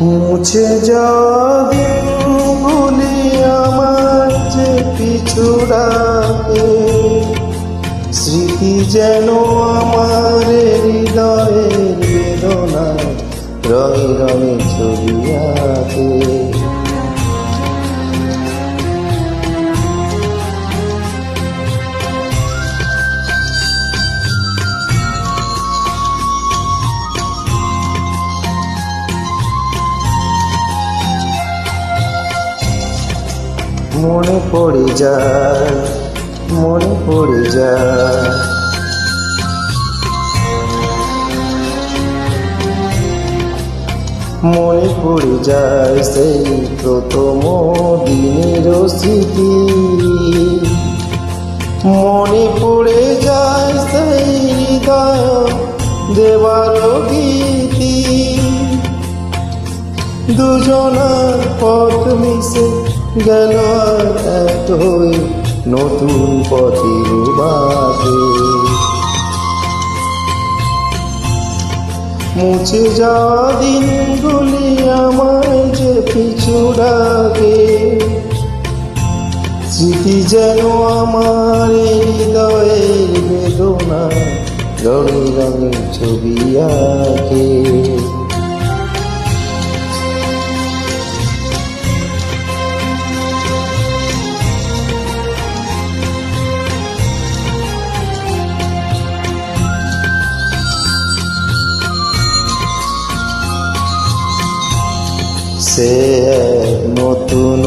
মুছে যাওয়া দিনগুলি আমার যে পিছু ডাকে, স্মৃতি যেন আমার হৃদয়ের বেদনা রঙে রঙে ছবি আঁকে। মনে পড়ে যায়, মনে পড়ে যায়, মনে পড়ে যায় সেই প্রথম দিনের স্মৃতি। মনে পড়ে যায় সেই হৃদয় দেবার গীতি। দুজনার পথ মিশে গেল এতই নতুন পথের বাটে। মুছে যাওয়া দিনগুলি আমায় যে পিছু ডাকে, স্মৃতি যেন আমার হৃদয়ের বেদনা রঙে রঙে ছবি আঁকে। সে নতুন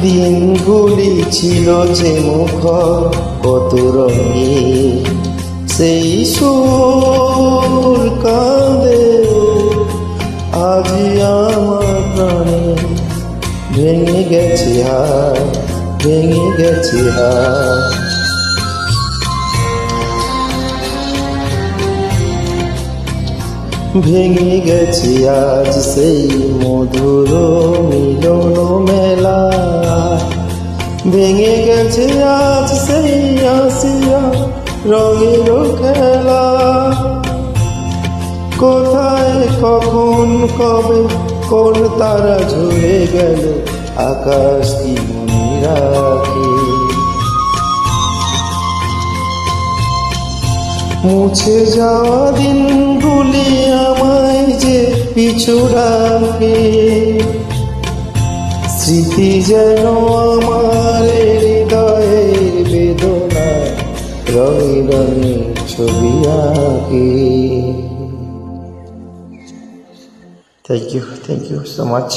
দিনগুলি ছিল যে মুখর কত রঙে, সেই সুর কাঁদে আজ আমার প্রাণে। ভেঙে গেছে হার, ভেঙে গেছে হার, ভেঙে গেছে আজ সেই মধুর মিলন মেলা। ভেঙে গেছে আজ সেই আসিয়া রঙের খেলা। কোথায় কখন কবে কোন তারা ঝরে গেল, আকাশ কি মনে রাখে। মুছে যাওয়া দিনগুলি আমায় যে পিছু ডাকে, স্মৃতি যেন আমার হৃদয়ের বেদনা রঙে রঙে ছবি আঁকে। Thank you so much.